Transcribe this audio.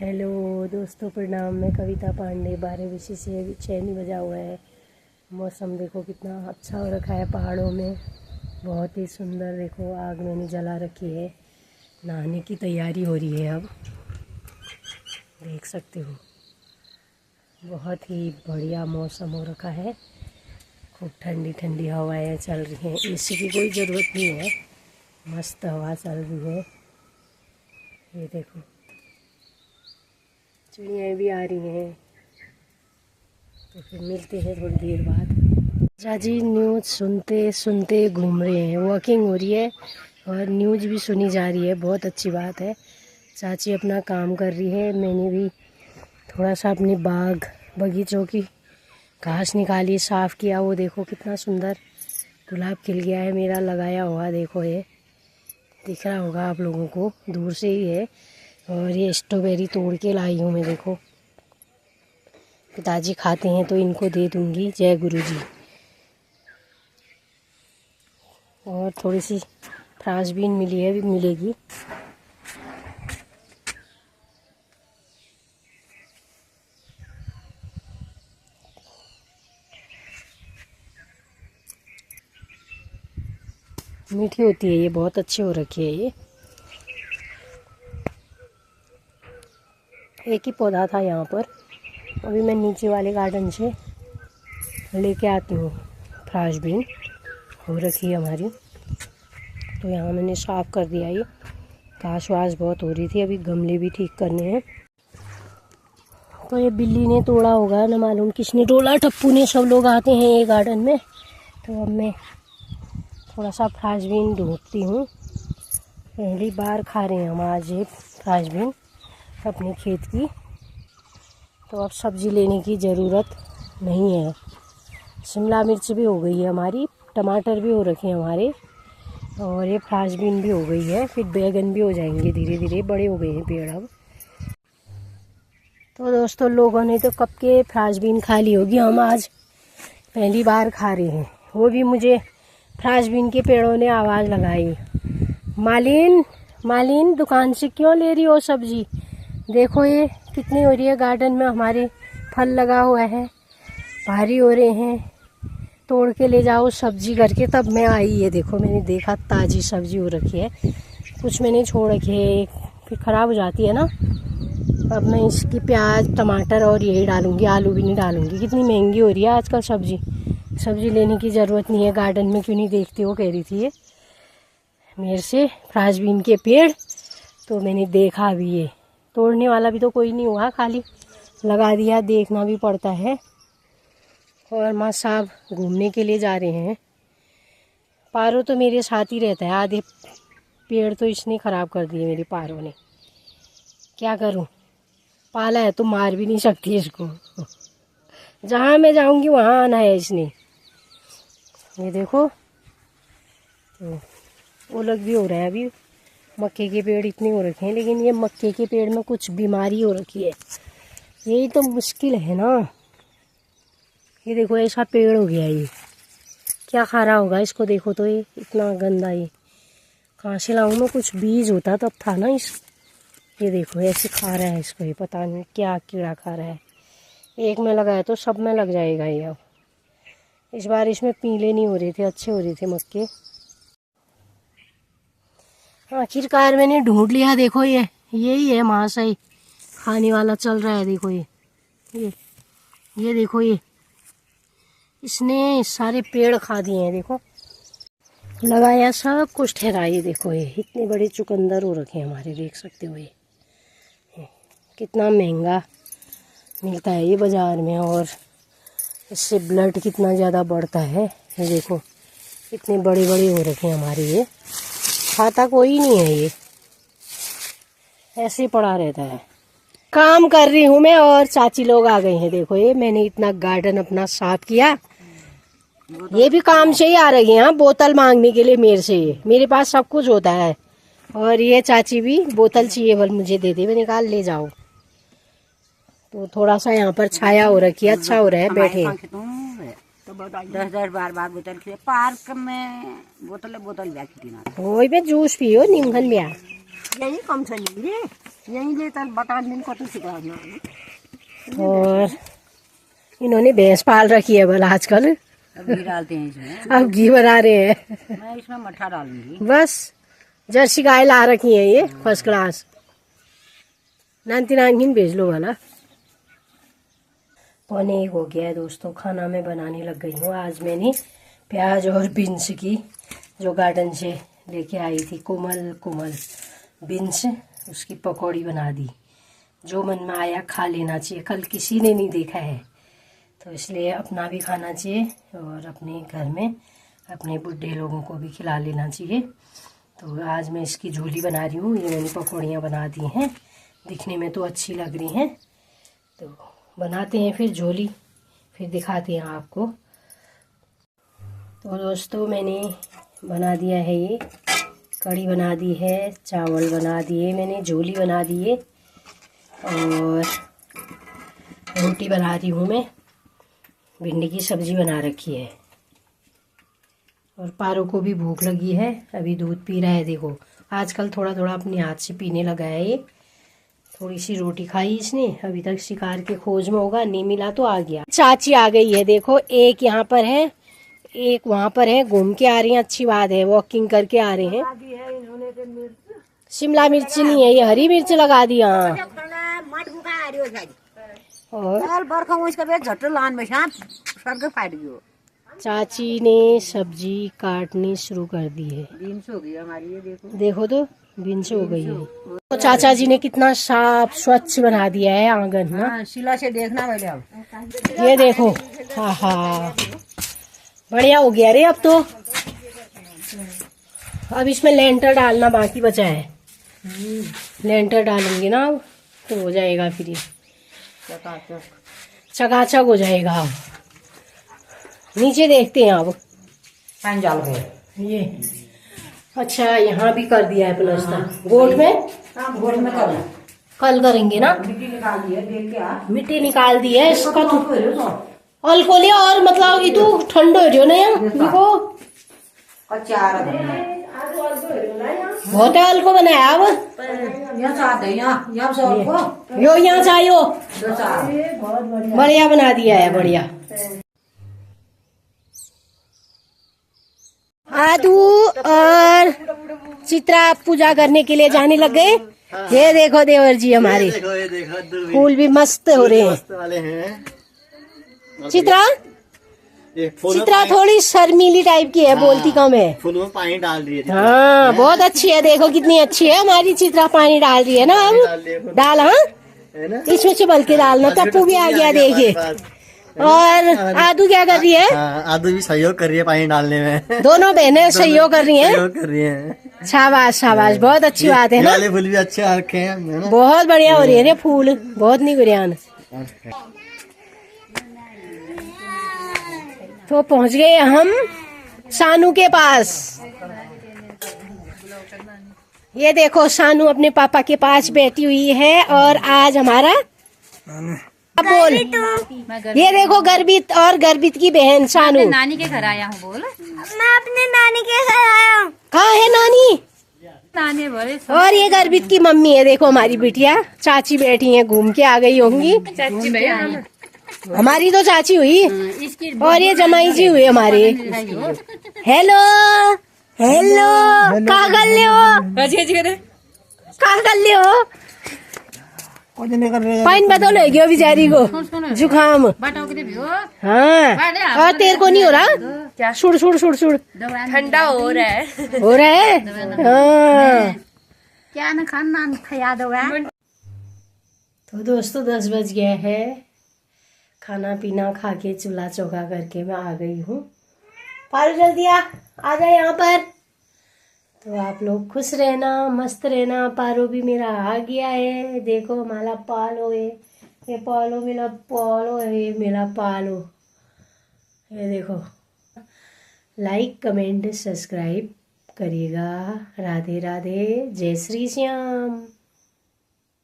Hello दोस्तों, प्रणाम। मैं कविता पांडे। 12 से 6 नहीं बजा हुआ है। मौसम देखो कितना अच्छा हो रखा है पहाड़ों में, बहुत ही सुंदर। देखो आग मैंने जला रखी है, नहाने की तैयारी हो रही है। अब देख सकते हो बहुत ही बढ़िया मौसम हो रखा है। खूब ठंडी ठंडी हवाएं चल रही हैं, एसी की कोई ज़रूरत नहीं है, मस्त हवा चल रही है। ये देखो चिड़ियाँ भी आ रही हैं। तो फिर मिलते हैं थोड़ी देर बाद। चाची न्यूज़ सुनते सुनते घूम रहे हैं, वॉकिंग हो रही है और न्यूज़ भी सुनी जा रही है। बहुत अच्छी बात है। चाची अपना काम कर रही है, मैंने भी थोड़ा सा अपनी बगीचों की घास निकाली, साफ़ किया। वो देखो कितना सुंदर गुलाब खिल गया है मेरा लगाया हुआ। देखो ये दिख रहा होगा आप लोगों को, दूर से ही है। और ये स्ट्रॉबेरी तोड़ के लाई हूँ मैं। देखो पिताजी खाते हैं तो इनको दे दूँगी। जय गुरुजी। और थोड़ी सी फ्रांसबीन मिली है, भी मिलेगी। मीठी होती है ये, बहुत अच्छी हो रखी है ये। एक ही पौधा था यहाँ पर, अभी मैं नीचे वाले गार्डन से लेके आती हूँ। फ्रांसबीन हो रखी है हमारी, तो यहाँ मैंने साफ़ कर दिया। ये घास वास बहुत हो रही थी, अभी गमले भी ठीक करने हैं। तो ये बिल्ली ने तोड़ा होगा, ना मालूम किसने तोड़ा। टप्पू ने, सब लोग आते हैं ये गार्डन में। तो अब मैं थोड़ा सा फ्रांसबीन ढूंढती हूँ। पहली बार खा रहे हैं हम आज ये फ्रांसबीन अपने खेत की। तो अब सब्ज़ी लेने की ज़रूरत नहीं है। शिमला मिर्च भी हो गई है हमारी, टमाटर भी हो रखे हैं हमारे, और ये फ्रांसबीन भी हो गई है। फिर बैगन भी हो जाएंगे धीरे धीरे, बड़े हो गए हैं पेड़ अब। तो दोस्तों लोगों ने तो कब के फ्रांसबीन खा ली होगी, हम आज पहली बार खा रहे हैं। वो भी मुझे फ्रांसबीन के पेड़ों ने आवाज़ लगाई, मालिन मालिन दुकान से क्यों ले रही हो सब्जी। देखो ये कितनी हो रही है गार्डन में, हमारे फल लगा हुआ है, भारी हो रहे हैं, तोड़ के ले जाओ सब्जी करके। तब मैं आई, ये देखो मैंने देखा ताज़ी सब्जी हो रखी है। कुछ मैंने छोड़ रखी है, फिर ख़राब हो जाती है ना। अब मैं इसकी प्याज टमाटर और यही डालूंगी, आलू भी नहीं डालूंगी। कितनी महंगी हो रही है आजकल सब्जी लेने की ज़रूरत नहीं है। गार्डन में क्यों नहीं देखते हो, कह रही थी ये मेरे से फ्रांसबीन के पेड़। तो मैंने देखा अभी, ये तोड़ने वाला भी तो कोई नहीं हुआ, खाली लगा दिया। देखना भी पड़ता है। और माँ साहब घूमने के लिए जा रहे हैं। पारो तो मेरे साथ ही रहता है, आधे पेड़ तो इसने ख़राब कर दिए मेरे पारों ने। क्या करूं, पाला है तो मार भी नहीं सकती इसको। जहाँ मैं जाऊंगी वहाँ आना है इसने। ये देखो तो ओलग भी हो रहा है अभी। मक्के के पेड़ इतने हो रखे हैं, लेकिन ये मक्के के पेड़ में कुछ बीमारी हो रखी है, यही तो मुश्किल है ना। ये देखो ऐसा पेड़ हो गया, ये क्या खा रहा होगा इसको। देखो तो ये इतना गंदा, ये कहाँ से लाऊं मैं, कुछ बीज होता तब था ना इस। ये देखो ऐसे खा रहा है इसको, ये पता नहीं क्या कीड़ा खा रहा है। एक में लगा है तो सब में लग जाएगा ये। अब इस बार इसमें पीले नहीं हो रहे थे, अच्छे हो रहे थे मक्के। आखिरकार मैंने ढूंढ लिया। देखो ये यही है महाशय, खाने वाला चल रहा है। देखो ये देखो ये इसने सारे पेड़ खा दिए हैं। देखो लगाया सब कुछ ठहरा। ये देखो ये इतने बड़े चुकंदर हो रखे हैं हमारे, देख सकते हो। ये कितना महंगा मिलता है ये बाज़ार में, और इससे ब्लड कितना ज़्यादा बढ़ता है। ये देखो इतने बड़े बड़े हो रखे हैं हमारे, ये खाता कोई नहीं है, ये ऐसे पड़ा रहता है। काम कर रही हूँ मैं और चाची लोग आ गए हैं। देखो ये मैंने इतना गार्डन अपना साफ किया, ये भी काम से ही आ रही हैं बोतल मांगने के लिए मेरे से। मेरे पास सब कुछ होता है, और ये चाची भी बोतल चाहिए, बोल मुझे दे दे। मैंने कहा ले जाओ। तो थोड़ा सा यहाँ पर छाया हो रखी है, अच्छा हो रहा है, बैठे। 10-10 बार बोतल खिले पार्क में बोतल ब्या खिली ना वही में जूस पियो नीमखन ब्या। यही कम से नहीं रे, यही ले तल बता दिन को तो सिखाना। और इन्होंने भैंस पाल रखी है बोला आजकल। अब घी डालते हैं इसमें। अब घी बना रहे हैं। मैं इसमें मट्ठा डालूंगी। बस जर्सी गाय ला रखी है ये फर्स्ट क्लास। नानती नानकीन भेज लो वाला। 1:15 हो गया है दोस्तों, खाना मैं बनाने लग गई हूँ। आज मैंने प्याज और बीन्स की जो गार्डन से लेके आई थी कोमल बीन्स, उसकी पकौड़ी बना दी। जो मन में आया खा लेना चाहिए, कल किसी ने नहीं देखा है तो इसलिए अपना भी खाना चाहिए और अपने घर में अपने बुढ़े लोगों को भी खिला लेना चाहिए। तो आज मैं इसकी झोली बना रही हूँ। ये मैंने पकौड़ियाँ बना दी हैं, दिखने में तो अच्छी लग रही हैं। तो बनाते हैं फिर झोली, फिर दिखाते हैं आपको। तो दोस्तों मैंने बना दिया है, ये कढ़ी बना दी है, चावल बना दिए मैंने, झोली बना दी है और रोटी बना रही हूँ मैं। भिंडी की सब्जी बना रखी है और पारो को भी भूख लगी है, अभी दूध पी रहा है। देखो आजकल थोड़ा थोड़ा अपने हाथ से पीने लगा है ये। थोड़ी सी रोटी खाई इसने, अभी तक शिकार के खोज में होगा, नहीं मिला तो आ गया। चाची आ गई है, देखो एक यहाँ पर है, एक वहाँ पर है, घूम के आ रही है। अच्छी बात है, वॉकिंग करके आ रहे हैं। शिमला मिर्च नहीं है, ये हरी मिर्च लगा दी। हाँ और चाची ने सब्जी काटनी शुरू कर दी है। बीन्स हो गई हमारी, ये देखो। देखो तो बीन्स हो गई है। तो चाचा जी ने कितना साफ स्वच्छ बना दिया है आंगन ना। हाँ, शिला से देखना पहले। अब ये देखो, हाँ हाँ बढ़िया हो गया रे। अब तो अब इसमें लेंटर डालना बाकी बचा है। लेंटर डालेंगे ना अब तो हो जाएगा फिर ये चकाचक हो जाएगा। अब नीचे देखते हैं। अब पानी डाल गए ये अच्छा यहाँ भी कर दिया है प्लास्टर। गोट में, हाँ, गोल में कल करेंगे ना। मिट्टी निकाल दी है, देख के आ। मिट्टी निकाल दी है इसका तो अल्कोहल और मतलब ये तो ठंड हो रही हो ना यहाँ देखो। बहुत है अल्को बनाया अब। यो यहाँ चाहिए बढ़िया बना दिया है, बढ़िया। आदू और चित्रा पूजा करने के लिए जाने लग गए। ये देखो देवर जी हमारे, फूल भी मस्त हो रहे हैं। चित्रा थोड़ी शर्मीली टाइप की है, बोलती कम है। फूल में पानी डाल रही है। हाँ बहुत अच्छी है, देखो कितनी अच्छी है हमारी चित्रा। पानी डाल रही है ना अब। डाल हाँ इसमें चबल के डालना। टप्पू भी आ गया देखिए। और आदू क्या कर रही है? आदू भी सहयोग कर रही है पानी डालने में। दोनों बहनें सहयोग कर रही हैं। सहयोग कर रही है। शाबाश शाबाश, बहुत अच्छी बात है ना। वाले फूल भी अच्छे आ रखे हैं, बहुत बढ़िया हो रही है रे फूल, बहुत नहीं बढ़िया। तो पहुंच गए हम सानू के पास। ये देखो सानू अपने पापा के पास बैठी हुई है और आज हमारा बोल। ये देखो गर्बित और गर्बित की बहन सानू। नानी के घर आया हूँ। बोल। मैं अपने नानी के घर आया हूँ। कहाँ है नानी? नानी बोले। और ये गर्बित की मम्मी है, देखो हमारी बिटिया। चाची बैठी है, घूम के आ गई होंगी। चाची भैया हमारी तो चाची हुई और ये जमाई जी हुए हमारे। हेलो हेलो, कहाँ कर ले हो? कहाँ कर ले हो? पाइन बदल हो गया बेचारी को, जुकाम। हाँ और तेरे को नहीं हो रहा? सुड़ सुड़ सुड़ सुड़ ठंडा हो रहा है। हो रहा है। हाँ क्या ना खाना याद होगा। तो दोस्तों 10 बज गया है। खाना पीना खा के चूल्हा चौका करके मैं आ गई हूँ। पारू जल्दी आ जाए यहाँ पर। तो आप लोग खुश रहना, मस्त रहना। पारो भी मेरा आ गया है, देखो माला पालो है। ये पालो मेरा पालो है, ये मेरा पालो। ये देखो लाइक कमेंट सब्सक्राइब करिएगा। राधे राधे, जय श्री श्याम।